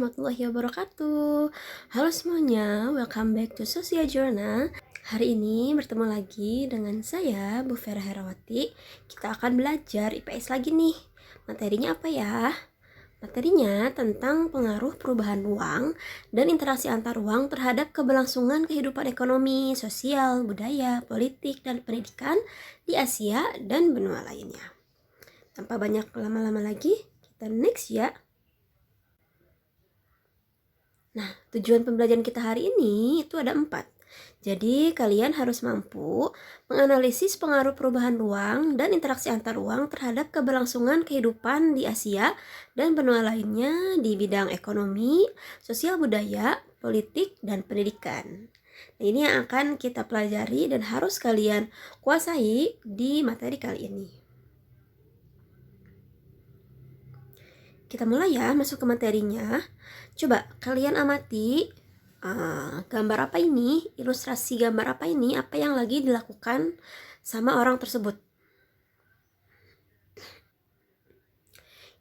warahmatullahi wabarakatuh. Halo semuanya, welcome back to Sosia Journal. Hari ini bertemu lagi dengan saya, Bu Vera Herawati. Kita akan belajar IPS lagi nih. Materinya apa ya? Materinya tentang pengaruh perubahan ruang dan interaksi antar ruang terhadap keberlangsungan kehidupan ekonomi, sosial, budaya, politik, dan pendidikan di Asia dan benua lainnya. Tanpa banyak lama-lama lagi, kita next ya. Nah, tujuan pembelajaran kita hari ini itu ada 4. Jadi, kalian harus mampu menganalisis pengaruh perubahan ruang dan interaksi antar ruang terhadap keberlangsungan kehidupan di Asia dan benua lainnya di bidang ekonomi, sosial budaya, politik, dan pendidikan. Nah, ini yang akan kita pelajari dan harus kalian kuasai di materi kali ini. Kita mulai ya, masuk ke materinya. Coba kalian amati gambar apa ini, ilustrasi gambar apa ini, apa yang lagi dilakukan sama orang tersebut.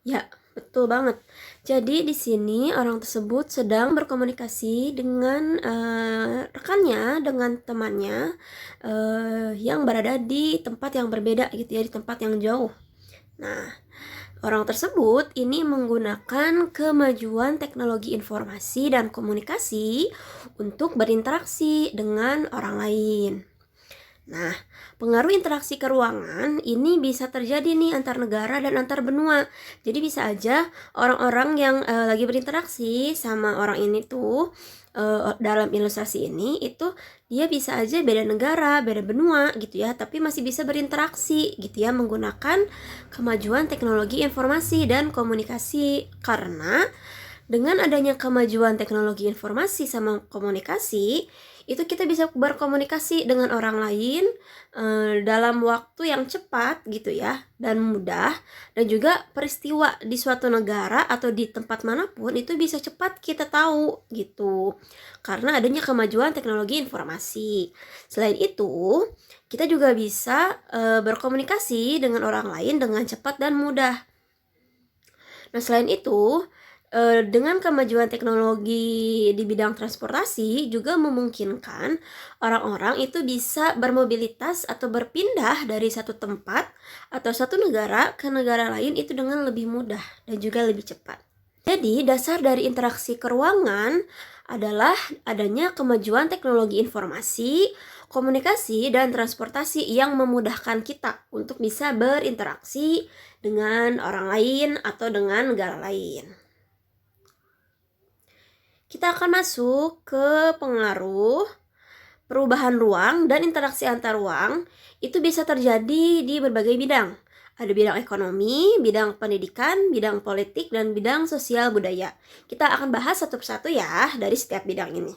Ya, betul banget. Jadi di sini orang tersebut sedang berkomunikasi dengan rekannya, dengan temannya yang berada di tempat yang berbeda gitu ya, di tempat yang jauh. Nah, orang tersebut ini menggunakan kemajuan teknologi informasi dan komunikasi untuk berinteraksi dengan orang lain. Nah, pengaruh interaksi ke ruangan ini bisa terjadi nih antar negara dan antar benua. Jadi bisa aja orang-orang yang lagi berinteraksi sama orang ini tuh dalam ilustrasi ini itu dia bisa aja beda negara, beda benua gitu ya, tapi masih bisa berinteraksi gitu ya menggunakan kemajuan teknologi informasi dan komunikasi. Karena dengan adanya kemajuan teknologi informasi sama komunikasi, itu kita bisa berkomunikasi dengan orang lain dalam waktu yang cepat gitu ya, dan mudah, dan juga peristiwa di suatu negara atau di tempat manapun itu bisa cepat kita tahu gitu, karena adanya kemajuan teknologi informasi. Selain itu, kita juga bisa berkomunikasi dengan orang lain dengan cepat dan mudah. Nah, selain itu, dengan kemajuan teknologi di bidang transportasi juga memungkinkan orang-orang itu bisa bermobilitas atau berpindah dari satu tempat atau satu negara ke negara lain itu dengan lebih mudah dan juga lebih cepat. Jadi, dasar dari interaksi keruangan adalah adanya kemajuan teknologi informasi, komunikasi, dan transportasi yang memudahkan kita untuk bisa berinteraksi dengan orang lain atau dengan negara lain. Kita akan masuk ke pengaruh perubahan ruang dan interaksi antar ruang. Itu bisa terjadi di berbagai bidang. Ada bidang ekonomi, bidang pendidikan, bidang politik, dan bidang sosial budaya. Kita akan bahas satu persatu ya dari setiap bidang ini.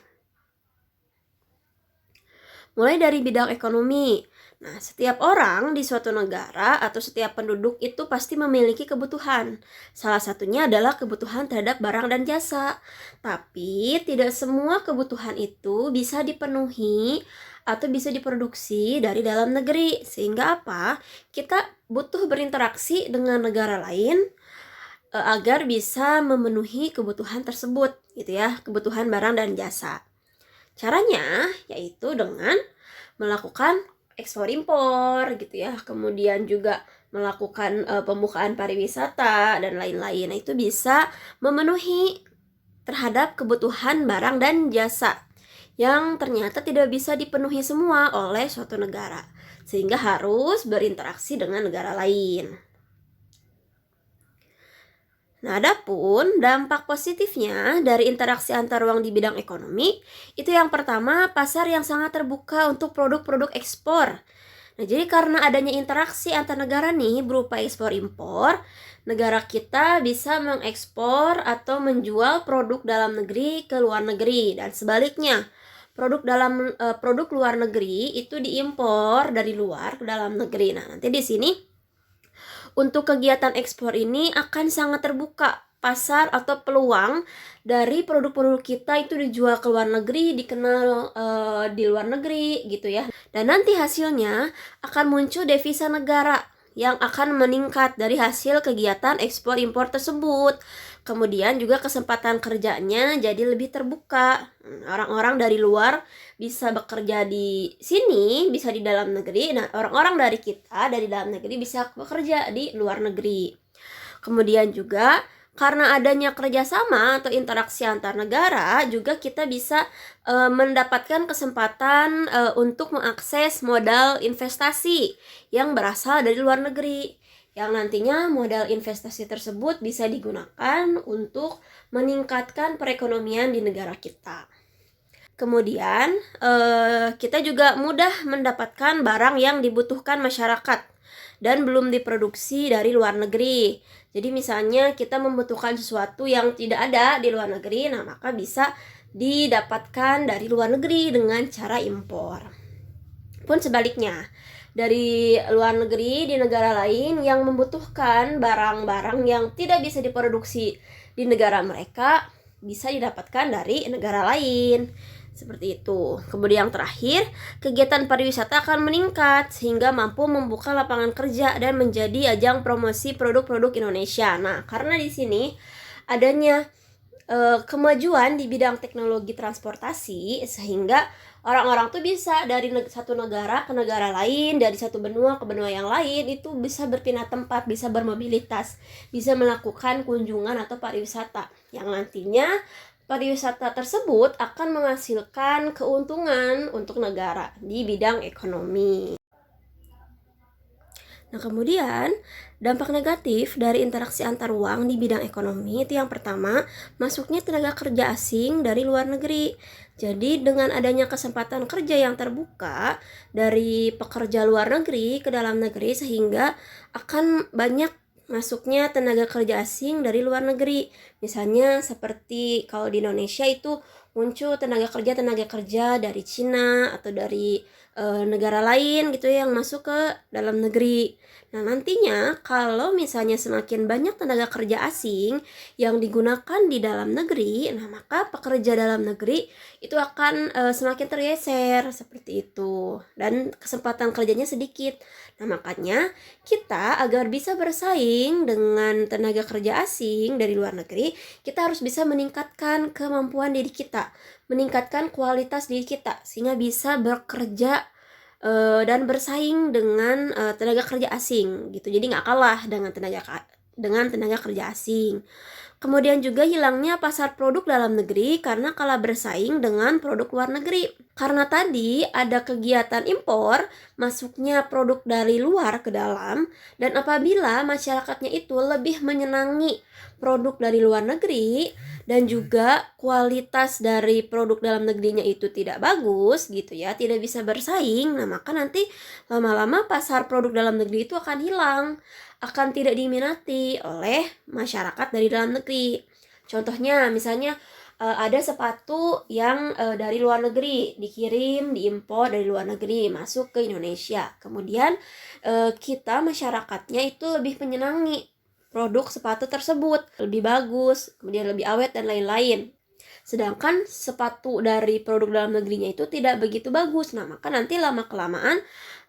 Mulai dari bidang ekonomi. Nah, setiap orang di suatu negara atau setiap penduduk itu pasti memiliki kebutuhan. Salah satunya adalah kebutuhan terhadap barang dan jasa. Tapi tidak semua kebutuhan itu bisa dipenuhi atau bisa diproduksi dari dalam negeri. Sehingga apa? Kita butuh berinteraksi dengan negara lain agar bisa memenuhi kebutuhan tersebut, gitu ya, kebutuhan barang dan jasa. Caranya yaitu dengan melakukan ekspor impor gitu ya, kemudian juga melakukan pembukaan pariwisata dan lain-lain. Nah, itu bisa memenuhi terhadap kebutuhan barang dan jasa yang ternyata tidak bisa dipenuhi semua oleh suatu negara, sehingga harus berinteraksi dengan negara lain. Nah, adapun dampak positifnya dari interaksi antar ruang di bidang ekonomi, itu yang pertama, pasar yang sangat terbuka untuk produk-produk ekspor. Nah, jadi karena adanya interaksi antar negara nih berupa ekspor impor, negara kita bisa mengekspor atau menjual produk dalam negeri ke luar negeri, dan sebaliknya. Produk luar negeri itu diimpor dari luar ke dalam negeri. Nah, nanti di sini untuk kegiatan ekspor ini akan sangat terbuka pasar atau peluang dari produk-produk kita itu dijual ke luar negeri, dikenal di luar negeri gitu ya. Dan nanti hasilnya akan muncul devisa negara yang akan meningkat dari hasil kegiatan ekspor impor tersebut. Kemudian juga kesempatan kerjanya jadi lebih terbuka. Orang-orang dari luar bisa bekerja di sini, bisa di dalam negeri. Nah, orang-orang dari kita dari dalam negeri bisa bekerja di luar negeri. Kemudian juga karena adanya kerjasama atau interaksi antar negara, juga kita bisa mendapatkan kesempatan untuk mengakses modal investasi yang berasal dari luar negeri, yang nantinya modal investasi tersebut bisa digunakan untuk meningkatkan perekonomian di negara kita. Kemudian kita juga mudah mendapatkan barang yang dibutuhkan masyarakat dan belum diproduksi dari luar negeri. Jadi misalnya kita membutuhkan sesuatu yang tidak ada di luar negeri, nah maka bisa didapatkan dari luar negeri dengan cara impor. Pun sebaliknya, dari luar negeri di negara lain yang membutuhkan barang-barang yang tidak bisa diproduksi di negara mereka, bisa didapatkan dari negara lain. Seperti itu. Kemudian yang terakhir, kegiatan pariwisata akan meningkat sehingga mampu membuka lapangan kerja dan menjadi ajang promosi produk-produk Indonesia. Nah, karena di sini adanya kemajuan di bidang teknologi transportasi, sehingga orang-orang tuh bisa dari satu negara ke negara lain, dari satu benua ke benua yang lain, itu bisa berpindah tempat, bisa bermobilitas, bisa melakukan kunjungan atau pariwisata, yang nantinya pariwisata tersebut akan menghasilkan keuntungan untuk negara di bidang ekonomi. Nah, kemudian dampak negatif dari interaksi antar uang di bidang ekonomi itu yang pertama, masuknya tenaga kerja asing dari luar negeri. Jadi dengan adanya kesempatan kerja yang terbuka dari pekerja luar negeri ke dalam negeri, sehingga akan banyak masuknya tenaga kerja asing dari luar negeri. Misalnya seperti kalau di Indonesia itu muncul tenaga kerja dari Cina atau dari negara lain gitu ya, yang masuk ke dalam negeri. Nah, nantinya kalau misalnya semakin banyak tenaga kerja asing yang digunakan di dalam negeri, nah maka pekerja dalam negeri itu akan semakin tergeser seperti itu, dan kesempatan kerjanya sedikit. Nah, makanya kita agar bisa bersaing dengan tenaga kerja asing dari luar negeri, kita harus bisa meningkatkan kemampuan diri kita, meningkatkan kualitas diri kita, sehingga bisa bekerja dan bersaing dengan tenaga kerja asing gitu. Jadi nggak kalah dengan tenaga kerja asing. Kemudian juga hilangnya pasar produk dalam negeri karena kalah bersaing dengan produk luar negeri. Karena tadi ada kegiatan impor, masuknya produk dari luar ke dalam, dan apabila masyarakatnya itu lebih menyenangi produk dari luar negeri dan juga kualitas dari produk dalam negerinya itu tidak bagus gitu ya, tidak bisa bersaing, nah maka nanti lama-lama pasar produk dalam negeri itu akan hilang, akan tidak diminati oleh masyarakat dari dalam negeri. Contohnya misalnya ada sepatu yang dari luar negeri dikirim, diimpor dari luar negeri masuk ke Indonesia. Kemudian kita masyarakatnya itu lebih menyenangi produk sepatu tersebut, lebih bagus, kemudian lebih awet dan lain-lain. Sedangkan sepatu dari produk dalam negerinya itu tidak begitu bagus. Nah, maka nanti lama-kelamaan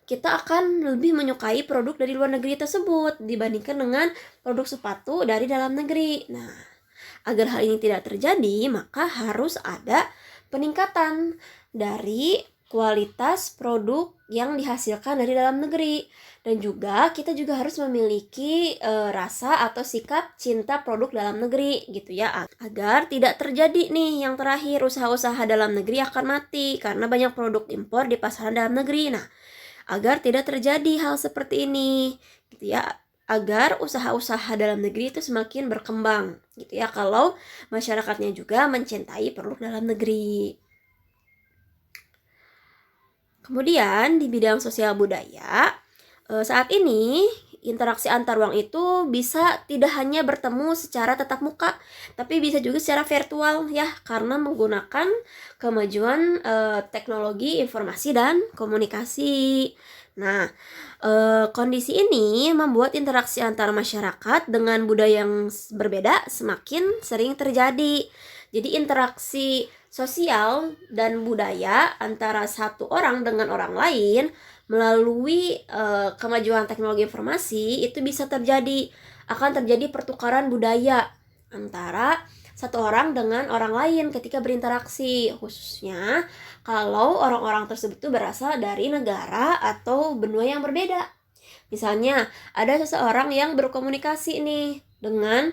kita akan lebih menyukai produk dari luar negeri tersebut dibandingkan dengan produk sepatu dari dalam negeri. Nah, agar hal ini tidak terjadi, maka harus ada peningkatan dari kualitas produk yang dihasilkan dari dalam negeri. Dan juga kita juga harus memiliki rasa atau sikap cinta produk dalam negeri gitu ya, agar tidak terjadi nih yang terakhir, usaha-usaha dalam negeri akan mati karena banyak produk impor di pasaran dalam negeri. Nah, agar tidak terjadi hal seperti ini gitu ya, agar usaha-usaha dalam negeri itu semakin berkembang gitu ya, kalau masyarakatnya juga mencintai produk dalam negeri. Kemudian di bidang sosial budaya, saat ini interaksi antar ruang itu bisa tidak hanya bertemu secara tatap muka, tapi bisa juga secara virtual ya, karena menggunakan kemajuan teknologi informasi dan komunikasi. Nah, kondisi ini membuat interaksi antar masyarakat dengan budaya yang berbeda semakin sering terjadi. Jadi interaksi sosial dan budaya antara satu orang dengan orang lain melalui kemajuan teknologi informasi itu bisa akan terjadi pertukaran budaya antara satu orang dengan orang lain ketika berinteraksi, khususnya kalau orang-orang tersebut itu berasal dari negara atau benua yang berbeda. Misalnya ada seseorang yang berkomunikasi nih dengan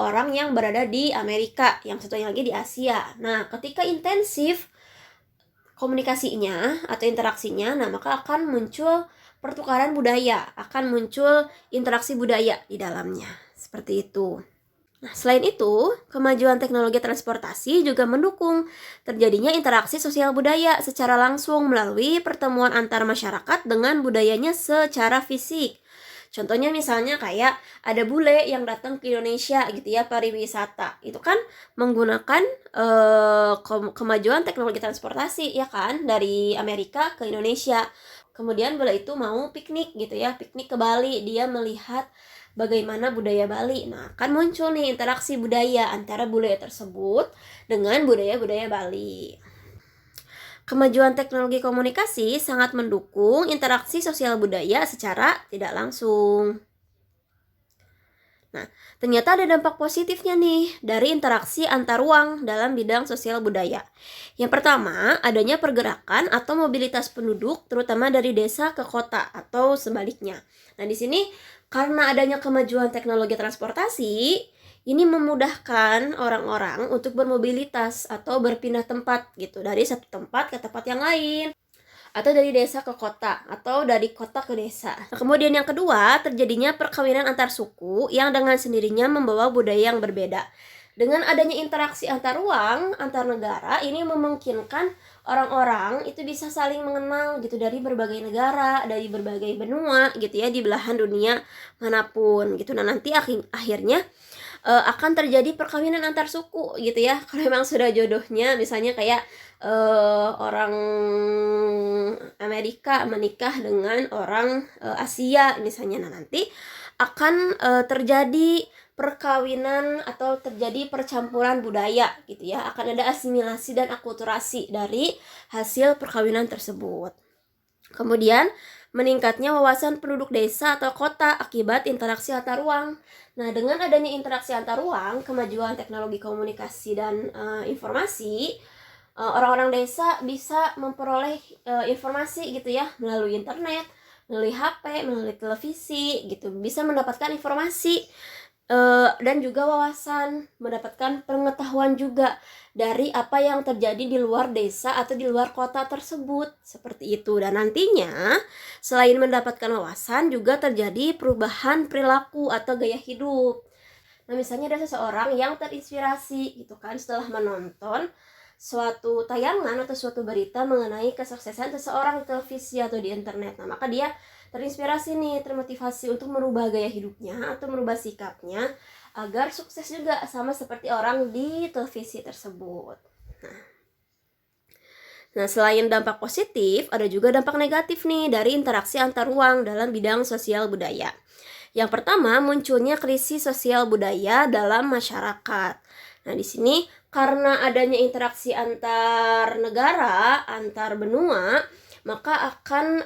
orang yang berada di Amerika, yang satunya lagi di Asia. Nah, ketika intensif komunikasinya atau interaksinya, nah maka akan muncul pertukaran budaya, akan muncul interaksi budaya di dalamnya. Seperti itu. Nah, selain itu, kemajuan teknologi transportasi juga mendukung terjadinya interaksi sosial budaya secara langsung melalui pertemuan antar masyarakat dengan budayanya secara fisik. Contohnya misalnya kayak ada bule yang datang ke Indonesia gitu ya, pariwisata. Itu kan menggunakan kemajuan teknologi transportasi ya kan, dari Amerika ke Indonesia. Kemudian bule itu mau piknik gitu ya, piknik ke Bali, dia melihat bagaimana budaya Bali. Nah, akan muncul nih interaksi budaya antara budaya tersebut dengan budaya-budaya Bali. Kemajuan teknologi komunikasi sangat mendukung interaksi sosial budaya secara tidak langsung. Nah, ternyata ada dampak positifnya nih dari interaksi antar ruang dalam bidang sosial budaya. Yang pertama, adanya pergerakan atau mobilitas penduduk terutama dari desa ke kota atau sebaliknya. Nah, di sini karena adanya kemajuan teknologi transportasi, ini memudahkan orang-orang untuk bermobilitas atau berpindah tempat gitu, dari satu tempat ke tempat yang lain, atau dari desa ke kota, atau dari kota ke desa. Nah, kemudian yang kedua, terjadinya perkawinan antar suku yang dengan sendirinya membawa budaya yang berbeda. Dengan adanya interaksi antar ruang, antar negara, ini memungkinkan orang-orang itu bisa saling mengenal gitu dari berbagai negara, dari berbagai benua gitu ya, di belahan dunia manapun gitu. Nah, nanti akhirnya akan terjadi perkawinan antar suku gitu ya. Kalau memang sudah jodohnya, misalnya kayak orang Amerika menikah dengan orang Asia misalnya, nah nanti akan terjadi perkawinan atau terjadi percampuran budaya gitu ya, akan ada asimilasi dan akulturasi dari hasil perkawinan tersebut. Kemudian meningkatnya wawasan penduduk desa atau kota akibat interaksi antar ruang. Nah, dengan adanya interaksi antar ruang, kemajuan teknologi komunikasi dan informasi, orang-orang desa bisa memperoleh informasi gitu ya melalui internet, melalui HP, melalui televisi gitu, bisa mendapatkan informasi dan juga wawasan, mendapatkan pengetahuan juga dari apa yang terjadi di luar desa atau di luar kota tersebut, seperti itu. Dan nantinya selain mendapatkan wawasan juga terjadi perubahan perilaku atau gaya hidup. Nah, misalnya ada seseorang yang terinspirasi gitu kan setelah menonton suatu tayangan atau suatu berita mengenai kesuksesan seseorang di televisi atau di internet. Nah, maka dia terinspirasi nih, termotivasi untuk merubah gaya hidupnya atau merubah sikapnya agar sukses juga sama seperti orang di televisi tersebut. Nah, selain dampak positif, ada juga dampak negatif nih dari interaksi antar ruang dalam bidang sosial budaya. Yang pertama, munculnya krisis sosial budaya dalam masyarakat. Nah, di sini karena adanya interaksi antar negara, antar benua, maka akan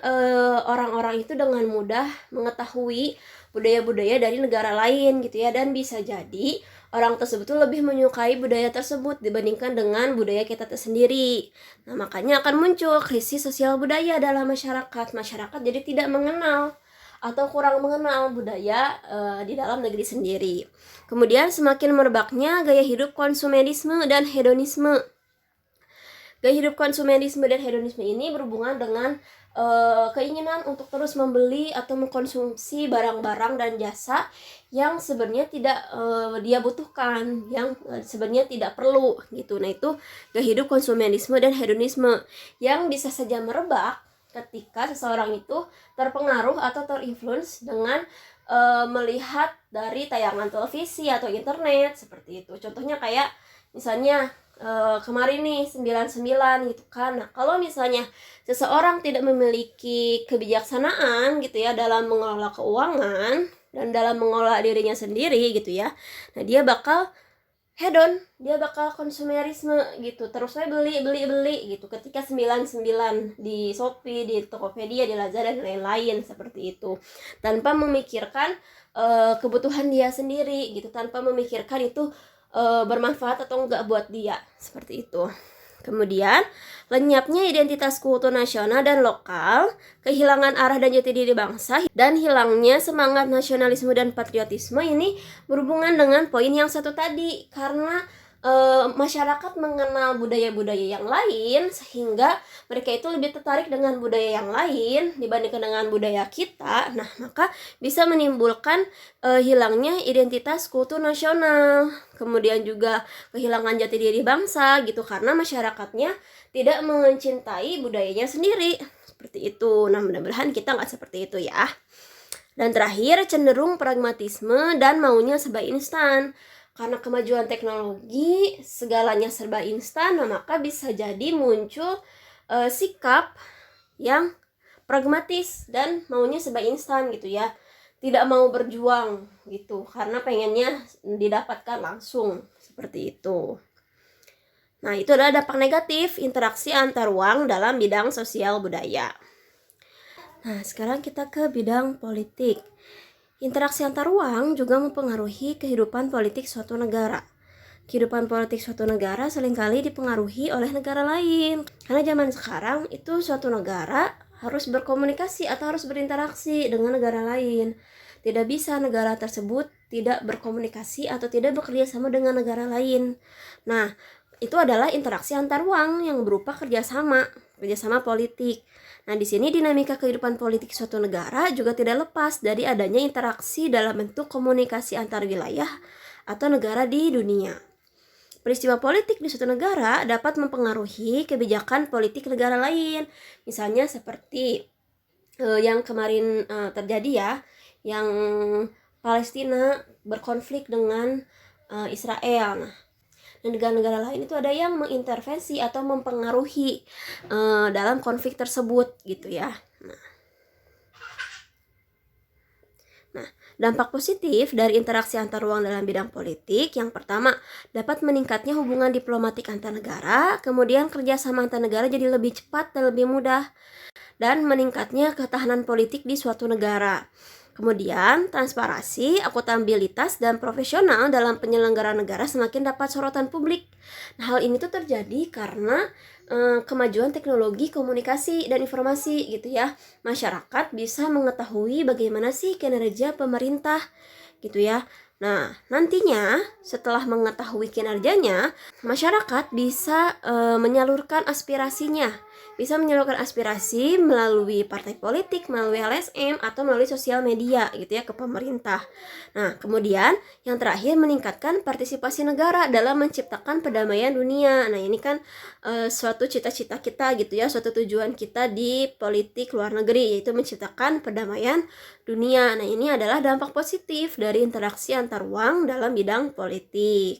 orang-orang itu dengan mudah mengetahui budaya-budaya dari negara lain gitu ya, dan bisa jadi orang tersebut tuh lebih menyukai budaya tersebut dibandingkan dengan budaya kita sendiri. Nah, makanya akan muncul krisis sosial budaya dalam masyarakat. Masyarakat jadi tidak mengenal atau kurang mengenal budaya di dalam negeri sendiri. Kemudian semakin merebaknya gaya hidup konsumerisme dan hedonisme. Gaya hidup konsumerisme dan hedonisme ini berhubungan dengan keinginan untuk terus membeli atau mengkonsumsi barang-barang dan jasa yang sebenarnya tidak dia butuhkan, yang sebenarnya tidak perlu gitu. Nah, itu gaya hidup konsumerisme dan hedonisme yang bisa saja merebak ketika seseorang itu terpengaruh atau terinfluence dengan melihat dari tayangan televisi atau internet seperti itu. Contohnya kayak misalnya kemarin nih 99 gitu kan. Nah, kalau misalnya seseorang tidak memiliki kebijaksanaan gitu ya dalam mengelola keuangan dan dalam mengelola dirinya sendiri gitu ya, nah dia bakal hedon, dia bakal konsumerisme gitu, terus saya beli gitu ketika 99 di Shopee, di Tokopedia, di Lazada dan lain-lain seperti itu, tanpa memikirkan kebutuhan dia sendiri gitu, tanpa memikirkan itu bermanfaat atau enggak buat dia, seperti itu. Kemudian, lenyapnya identitas kultur nasional dan lokal, kehilangan arah dan jati diri bangsa, dan hilangnya semangat nasionalisme dan patriotisme ini berhubungan dengan poin yang satu tadi. Karena masyarakat mengenal budaya-budaya yang lain, sehingga mereka itu lebih tertarik dengan budaya yang lain dibandingkan dengan budaya kita. Nah, maka bisa menimbulkan hilangnya identitas kultur nasional, kemudian juga kehilangan jati diri bangsa gitu, karena masyarakatnya tidak mencintai budayanya sendiri, seperti itu. Nah, mudah-mudahan kita nggak seperti itu ya. Dan terakhir, cenderung pragmatisme dan maunya serba instan. Karena kemajuan teknologi, segalanya serba instan, nah maka bisa jadi muncul sikap yang pragmatis dan maunya serba instan gitu ya. Tidak mau berjuang gitu, karena pengennya didapatkan langsung, seperti itu. Nah, itu adalah dampak negatif interaksi antar ruang dalam bidang sosial budaya. Nah, sekarang kita ke bidang politik. Interaksi antar ruang juga mempengaruhi kehidupan politik suatu negara. Kehidupan politik suatu negara seringkali dipengaruhi oleh negara lain. Karena zaman sekarang itu suatu negara harus berkomunikasi atau harus berinteraksi dengan negara lain. Tidak bisa negara tersebut tidak berkomunikasi atau tidak bekerja sama dengan negara lain. Nah, itu adalah interaksi antar ruang yang berupa kerjasama politik. Nah, di sini dinamika kehidupan politik suatu negara juga tidak lepas dari adanya interaksi dalam bentuk komunikasi antar wilayah atau negara di dunia. Peristiwa politik di suatu negara dapat mempengaruhi kebijakan politik negara lain. Misalnya seperti yang kemarin terjadi ya, yang Palestina berkonflik dengan Israel. Nah, dan negara-negara lain itu ada yang mengintervensi atau mempengaruhi dalam konflik tersebut gitu ya. Nah, dampak positif dari interaksi antar ruang dalam bidang politik, yang pertama, dapat meningkatnya hubungan diplomatik antar negara, kemudian kerjasama antar negara jadi lebih cepat dan lebih mudah, dan meningkatnya ketahanan politik di suatu negara. Kemudian, transparansi, akuntabilitas, dan profesional dalam penyelenggaraan negara semakin dapat sorotan publik. Nah, hal ini tuh terjadi karena kemajuan teknologi komunikasi dan informasi gitu ya. Masyarakat bisa mengetahui bagaimana sih kinerja pemerintah gitu ya. Nah, nantinya setelah mengetahui kinerjanya, masyarakat bisa menyalurkan aspirasinya. Bisa menyalurkan aspirasi melalui partai politik, melalui LSM, atau melalui sosial media gitu ya ke pemerintah. Nah, kemudian yang terakhir, meningkatkan partisipasi negara dalam menciptakan perdamaian dunia. Nah, ini kan suatu cita-cita kita gitu ya, suatu tujuan kita di politik luar negeri, yaitu menciptakan perdamaian dunia. Nah, ini adalah dampak positif dari interaksi antar ruang dalam bidang politik.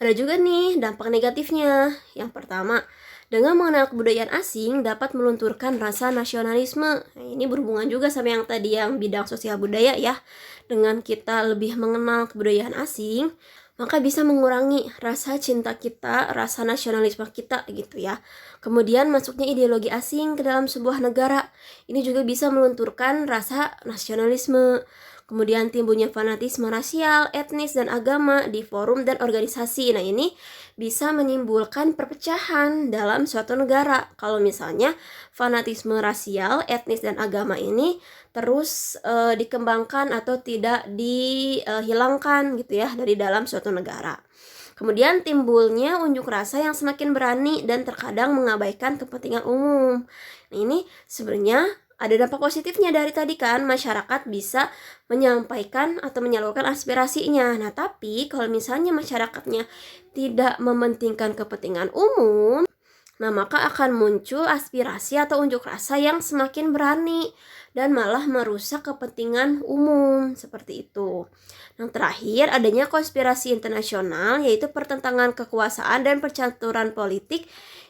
Ada juga nih dampak negatifnya. Yang pertama, dengan mengenal kebudayaan asing dapat melunturkan rasa nasionalisme. Nah, ini berhubungan juga sama yang tadi yang bidang sosial budaya ya. Dengan kita lebih mengenal kebudayaan asing, maka bisa mengurangi rasa cinta kita, rasa nasionalisme kita gitu ya. Kemudian masuknya ideologi asing ke dalam sebuah negara, ini juga bisa melunturkan rasa nasionalisme. Kemudian timbulnya fanatisme rasial, etnis, dan agama di forum dan organisasi. Nah, ini bisa menimbulkan perpecahan dalam suatu negara. Kalau misalnya fanatisme rasial, etnis, dan agama ini terus dikembangkan atau tidak dihilangkan gitu ya dari dalam suatu negara. Kemudian timbulnya unjuk rasa yang semakin berani dan terkadang mengabaikan kepentingan umum. Nah, ini sebenarnya ada dampak positifnya dari tadi kan, masyarakat bisa menyampaikan atau menyalurkan aspirasinya. Nah, tapi kalau misalnya masyarakatnya tidak mementingkan kepentingan umum, nah maka akan muncul aspirasi atau unjuk rasa yang semakin berani dan malah merusak kepentingan umum, seperti itu. Yang terakhir, adanya konspirasi internasional, yaitu pertentangan kekuasaan dan percaturan politik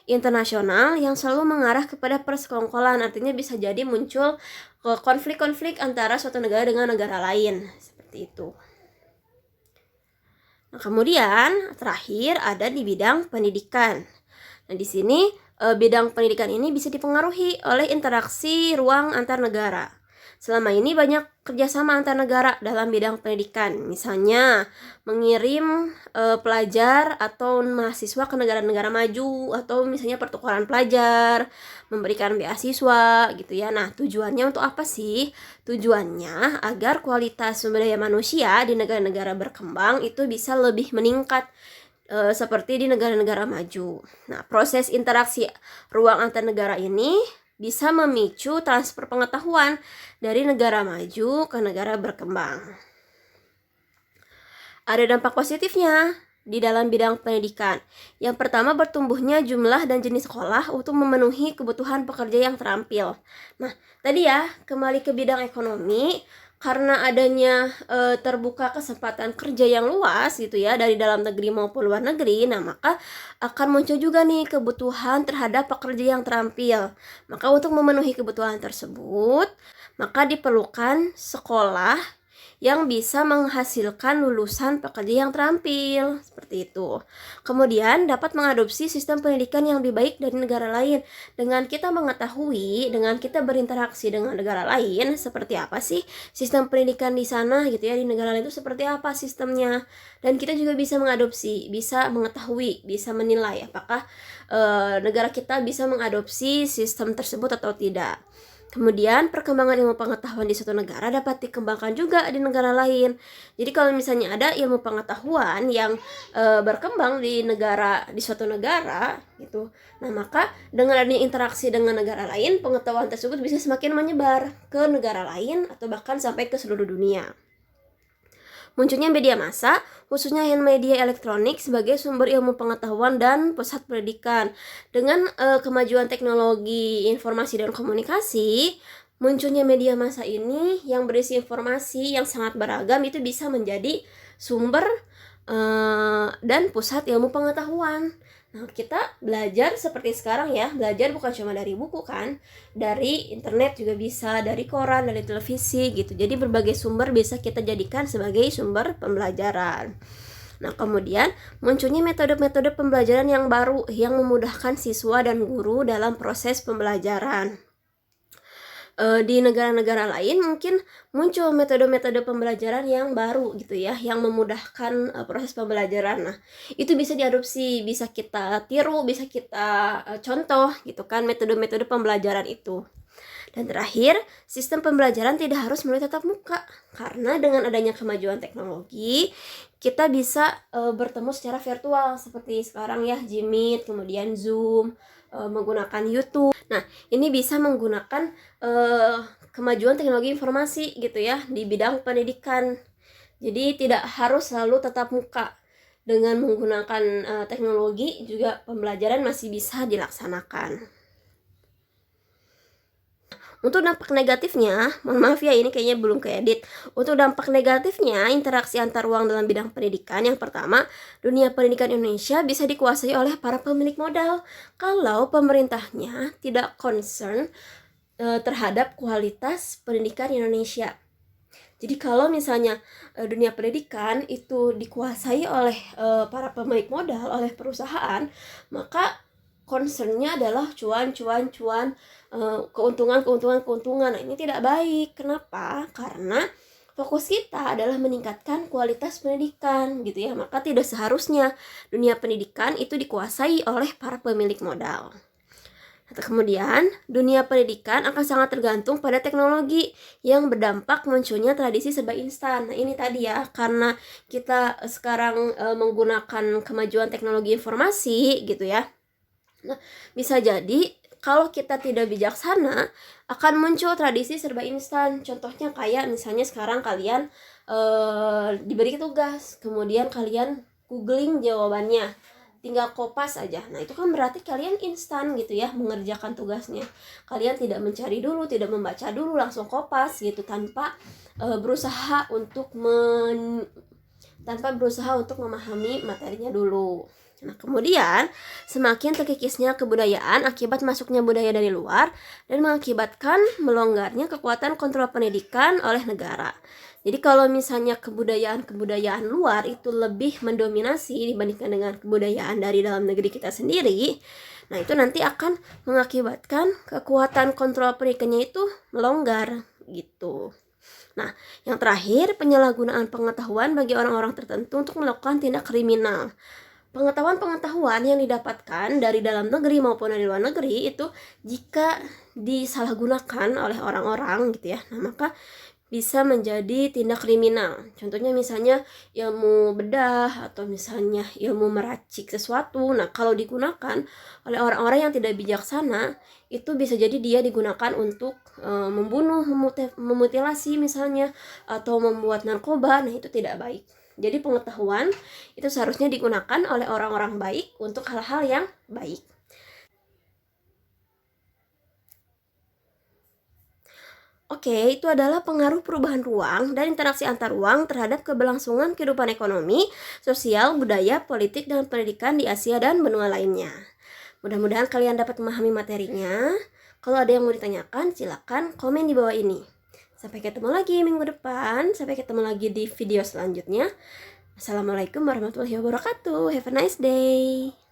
internasional yang selalu mengarah kepada persekongkolan. Artinya bisa jadi muncul konflik-konflik antara suatu negara dengan negara lain, seperti itu. Nah, kemudian terakhir ada di bidang pendidikan. Nah, di sini bidang pendidikan ini bisa dipengaruhi oleh interaksi ruang antar negara. Selama ini banyak kerjasama antar negara dalam bidang pendidikan, misalnya mengirim pelajar atau mahasiswa ke negara-negara maju, atau misalnya pertukaran pelajar, memberikan beasiswa gitu ya. Nah, tujuannya untuk apa sih? Tujuannya agar kualitas sumber daya manusia di negara-negara berkembang itu bisa lebih meningkat seperti di negara-negara maju. Nah, proses interaksi ruang antar negara ini bisa memicu transfer pengetahuan dari negara maju ke negara berkembang. Ada dampak positifnya di dalam bidang pendidikan. Yang pertama, bertumbuhnya jumlah dan jenis sekolah untuk memenuhi kebutuhan pekerja yang terampil. Nah, tadi ya, kembali ke bidang ekonomi, karena adanya terbuka kesempatan kerja yang luas gitu ya, dari dalam negeri maupun luar negeri, nah maka akan muncul juga nih kebutuhan terhadap pekerja yang terampil. Maka untuk memenuhi kebutuhan tersebut, maka diperlukan sekolah yang bisa menghasilkan lulusan pekerja yang terampil, seperti itu. Kemudian dapat mengadopsi sistem pendidikan yang lebih baik dari negara lain. Dengan kita mengetahui, dengan kita berinteraksi dengan negara lain, seperti apa sih sistem pendidikan di sana gitu ya, di negara lain itu seperti apa sistemnya. Dan kita juga bisa mengadopsi, bisa mengetahui, bisa menilai apakah negara kita bisa mengadopsi sistem tersebut atau tidak. Kemudian perkembangan ilmu pengetahuan di suatu negara dapat dikembangkan juga di negara lain. Jadi kalau misalnya ada ilmu pengetahuan yang berkembang di suatu negara gitu, nah maka dengan adanya interaksi dengan negara lain, pengetahuan tersebut bisa semakin menyebar ke negara lain atau bahkan sampai ke seluruh dunia. Munculnya media massa, khususnya media elektronik sebagai sumber ilmu pengetahuan dan pusat pendidikan. Dengan kemajuan teknologi informasi dan komunikasi, munculnya media massa ini yang berisi informasi yang sangat beragam itu bisa menjadi sumber dan pusat ilmu pengetahuan. Nah, kita belajar seperti sekarang ya, belajar bukan cuma dari buku kan, dari internet juga bisa, dari koran, dari televisi gitu. Jadi berbagai sumber bisa kita jadikan sebagai sumber pembelajaran. Nah, kemudian munculnya metode-metode pembelajaran yang baru yang memudahkan siswa dan guru dalam proses pembelajaran. Di negara-negara lain mungkin muncul metode-metode pembelajaran yang baru gitu ya, yang memudahkan proses pembelajaran. Nah, itu bisa diadopsi, bisa kita tiru, bisa kita contoh gitu kan metode-metode pembelajaran itu. Dan terakhir, sistem pembelajaran tidak harus melalui tatap muka, karena dengan adanya kemajuan teknologi, kita bisa bertemu secara virtual seperti sekarang ya, Jimit, kemudian Zoom, menggunakan YouTube. Nah, ini bisa menggunakan kemajuan teknologi informasi gitu ya di bidang pendidikan. Jadi tidak harus selalu tatap muka. Dengan menggunakan teknologi juga pembelajaran masih bisa dilaksanakan. Untuk dampak negatifnya, mohon maaf ya ini kayaknya belum keedit. Untuk dampak negatifnya, interaksi antar ruang dalam bidang pendidikan, yang pertama, dunia pendidikan Indonesia bisa dikuasai oleh para pemilik modal kalau pemerintahnya tidak concern terhadap kualitas pendidikan Indonesia. Jadi kalau misalnya dunia pendidikan itu dikuasai oleh para pemilik modal, oleh perusahaan, maka concernnya adalah cuan, keuntungan. Nah, ini tidak baik. Kenapa? Karena fokus kita adalah meningkatkan kualitas pendidikan gitu ya. Maka tidak seharusnya dunia pendidikan itu dikuasai oleh para pemilik modal. Kemudian, dunia pendidikan akan sangat tergantung pada teknologi yang berdampak munculnya tradisi serba instan. Nah, ini tadi ya, karena kita sekarang menggunakan kemajuan teknologi informasi gitu ya. Nah, bisa jadi kalau kita tidak bijaksana akan muncul tradisi serba instan. Contohnya kayak misalnya sekarang kalian diberi tugas, kemudian kalian googling jawabannya, tinggal kopas aja. Nah, itu kan berarti kalian instan gitu ya mengerjakan tugasnya. Kalian tidak mencari dulu, tidak membaca dulu, langsung kopas gitu tanpa berusaha untuk memahami materinya dulu. Nah, kemudian semakin terkikisnya kebudayaan akibat masuknya budaya dari luar dan mengakibatkan melonggarnya kekuatan kontrol pendidikan oleh negara. Jadi kalau misalnya kebudayaan luar itu lebih mendominasi dibandingkan dengan kebudayaan dari dalam negeri kita sendiri, nah itu nanti akan mengakibatkan kekuatan kontrol pendidikannya itu melonggar gitu. Nah, yang terakhir, penyalahgunaan pengetahuan bagi orang-orang tertentu untuk melakukan tindak kriminal. Pengetahuan-pengetahuan yang didapatkan dari dalam negeri maupun dari luar negeri itu jika disalahgunakan oleh orang-orang gitu ya, nah maka bisa menjadi tindak kriminal. Contohnya misalnya ilmu bedah atau misalnya ilmu meracik sesuatu. Nah, kalau digunakan oleh orang-orang yang tidak bijaksana, itu bisa jadi dia digunakan untuk membunuh, memutilasi misalnya, atau membuat narkoba. Nah, itu tidak baik. Jadi pengetahuan itu seharusnya digunakan oleh orang-orang baik untuk hal-hal yang baik. Oke, itu adalah pengaruh perubahan ruang dan interaksi antar ruang terhadap keberlangsungan kehidupan ekonomi, sosial, budaya, politik, dan pendidikan di Asia dan benua lainnya. Mudah-mudahan kalian dapat memahami materinya. Kalau ada yang mau ditanyakan, silakan komen di bawah ini. Sampai ketemu lagi minggu depan. Sampai ketemu lagi di video selanjutnya. Assalamualaikum warahmatullahi wabarakatuh. Have a nice day.